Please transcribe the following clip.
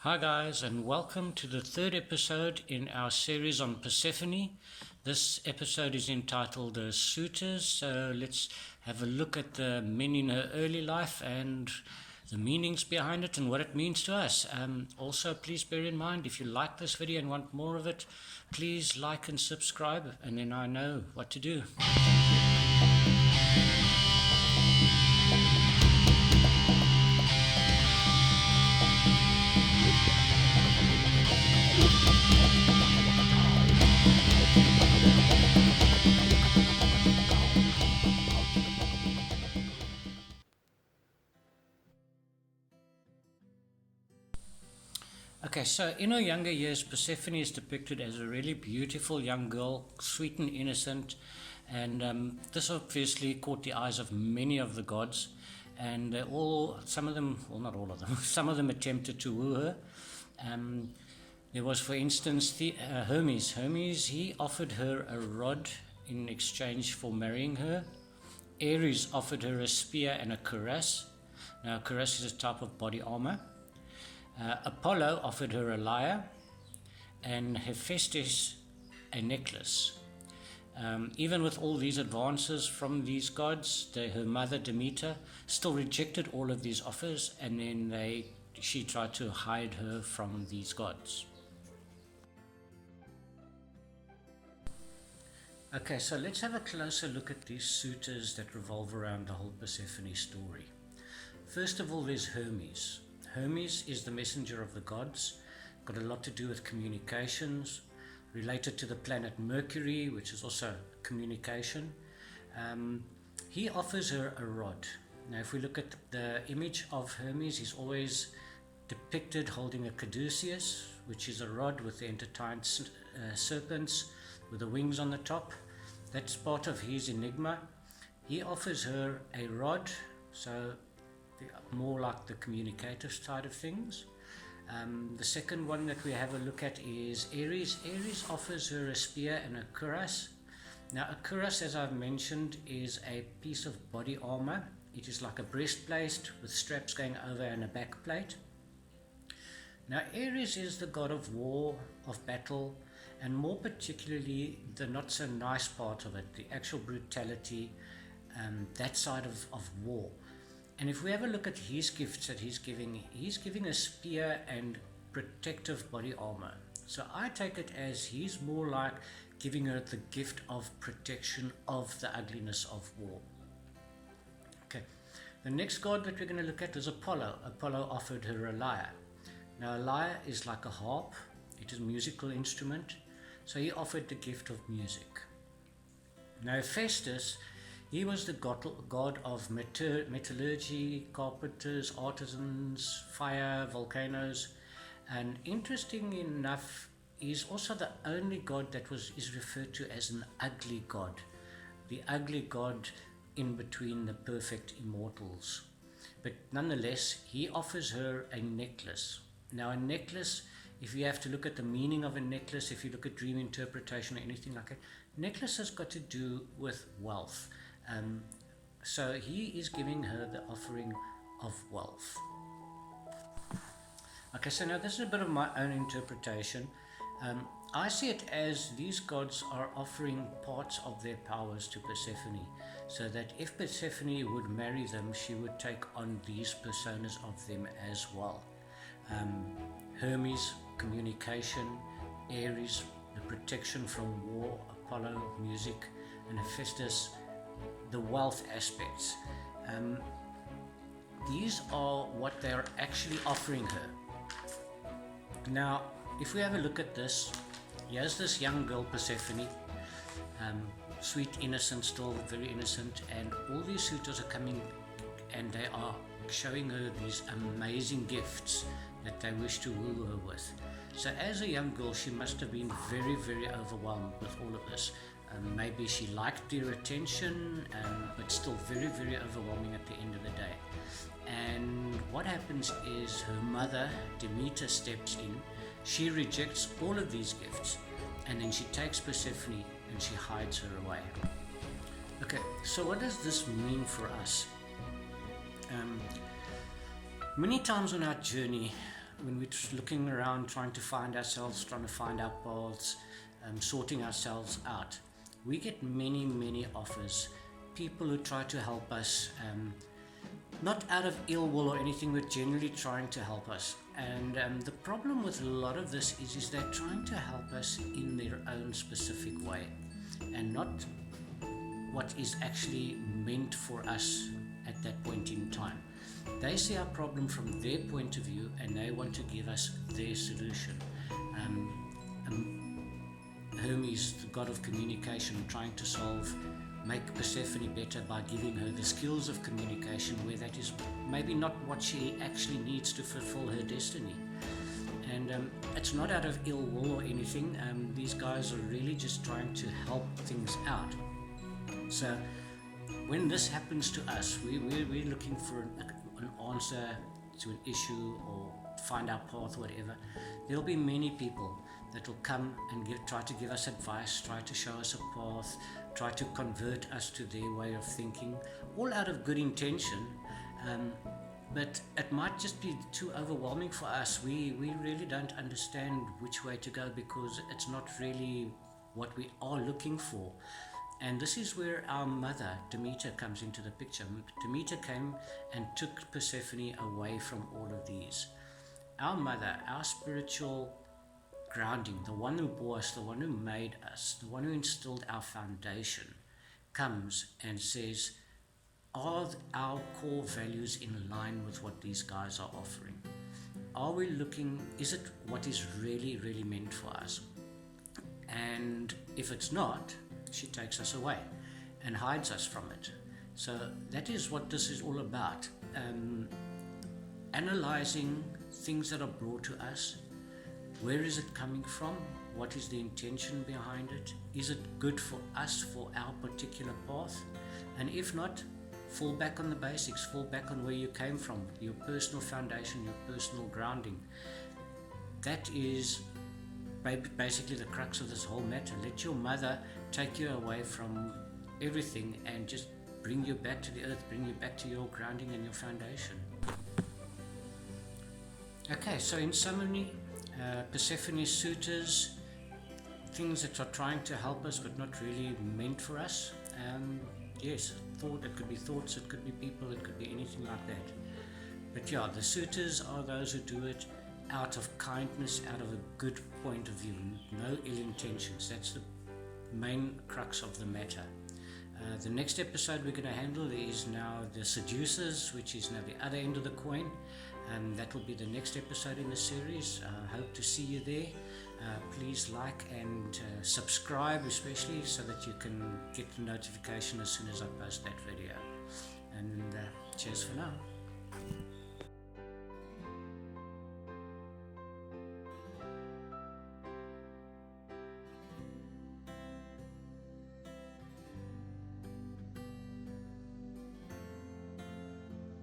Hi, guys, and welcome to the third episode in our series on Persephone. This episode is entitled Suitors, so let's have a look at the men in her early life and the meanings behind it and what it means to us. Also, please bear in mind if you like this video and want more of it, please like and subscribe, and then I know what to do. Okay, so in her younger years, Persephone is depicted as a really beautiful young girl, sweet and innocent, and this obviously caught the eyes of many of the gods, and some of them, well, not all of them, some of them attempted to woo her. Um, there was, for instance, Hermes. Hermes, he offered her a rod in exchange for marrying her. Ares offered her a spear and a cuirass. Now, a cuirass is a type of body armor. Apollo offered her a lyre, and Hephaestus a necklace. Even with all these advances from these gods, her mother Demeter still rejected all of these offers, and then she tried to hide her from these gods. Okay, so let's have a closer look at these suitors that revolve around the whole Persephone story. First of all, there's Hermes. Hermes is the messenger of the gods, got a lot to do with communications, related to the planet Mercury, which is also communication. He offers her a rod. Now, if we look at the image of Hermes, he's always depicted holding a caduceus, which is a rod with the intertwined serpents with the wings on the top. That's part of his enigma. He offers her a rod, so more like the communicative side of things. The second one that we have a look at is Ares. Ares offers her a spear and a cuirass. Now, a cuirass, as I've mentioned, is a piece of body armor. It is like a breastplate with straps going over and a back plate. Now, Ares is the god of war, of battle, and more particularly the not so nice part of it, the actual brutality, that side of war. And if we have a look at his gifts that he's giving a spear and protective body armor. So I take it as he's more like giving her the gift of protection of the ugliness of war. Okay, the next god that we're going to look at is Apollo. Apollo offered her a lyre. Now, a lyre is like a harp. It is a musical instrument. So he offered the gift of music. Now, Hephaestus, he was the god of metallurgy, carpenters, artisans, fire, volcanoes, and interesting enough, he's also the only god that is referred to as an ugly god, the ugly god in between the perfect immortals. But nonetheless, he offers her a necklace. Now, a necklace, if you have to look at the meaning of a necklace, if you look at dream interpretation or anything like that, necklace has got to do with wealth. So he is giving her the offering of wealth. Okay, so now this is a bit of my own interpretation. I see it as these gods are offering parts of their powers to Persephone, so that if Persephone would marry them, she would take on these personas of them as well. Hermes, communication; Ares, the protection from war; Apollo, music; and Hephaestus, the wealth aspects. These are what they're actually offering her. Now, if we have a look at this, here's this young girl, Persephone, sweet, innocent, still very innocent, and all these suitors are coming and they are showing her these amazing gifts that they wish to woo her with. So as a young girl, she must have been very, very overwhelmed with all of this. Maybe she liked their attention, but still very, very overwhelming at the end of the day. And what happens is her mother, Demeter, steps in. She rejects all of these gifts, and then she takes Persephone and she hides her away. Okay, so what does this mean for us? Many times on our journey, when we're looking around, trying to find ourselves, trying to find our paths, sorting ourselves out, we get many offers. People who try to help us, not out of ill will or anything, but generally trying to help us. And the problem with a lot of this is they're trying to help us in their own specific way, and not what is actually meant for us at that point in time. They see our problem from their point of view, and they want to give us their solution. Hermes, the god of communication, trying to make Persephone better by giving her the skills of communication, where that is maybe not what she actually needs to fulfill her destiny. And it's not out of ill will or anything. These guys are really just trying to help things out. So when this happens to us, we're looking for an answer to an issue or find our path, whatever. There'll be many people that will come and try to give us advice, try to show us a path, try to convert us to their way of thinking, all out of good intention. But it might just be too overwhelming for us. We really don't understand which way to go, because it's not really what we are looking for. And this is where our mother, Demeter, comes into the picture. Demeter came and took Persephone away from all of these. Our mother, our spiritual grounding, the one who bore us, the one who made us, the one who instilled our foundation, comes and says, are our core values in line with what these guys are offering? Are we looking, is it what is really meant for us? And if it's not, she takes us away and hides us from it. So that is what this is all about. Analyzing things that are brought to us. Where is it coming from? What is the intention behind it? Is it good for us, for our particular path? And if not, fall back on the basics, fall back on where you came from, your personal foundation, your personal grounding. That is basically the crux of this whole matter. Let your mother take you away from everything and just bring you back to the earth, bring you back to your grounding and your foundation. Okay, so in summary, Persephone's suitors, things that are trying to help us but not really meant for us. Yes, it could be thoughts, it could be people, it could be anything like that. But yeah, the suitors are those who do it out of kindness, out of a good point of view, no ill intentions. That's the main crux of the matter. The next episode we're going to handle is now the seducers, which is now the other end of the coin. That will be the next episode in the series. Hope to see you there. Please like and subscribe, especially so that you can get the notification as soon as I post that video. And cheers for now.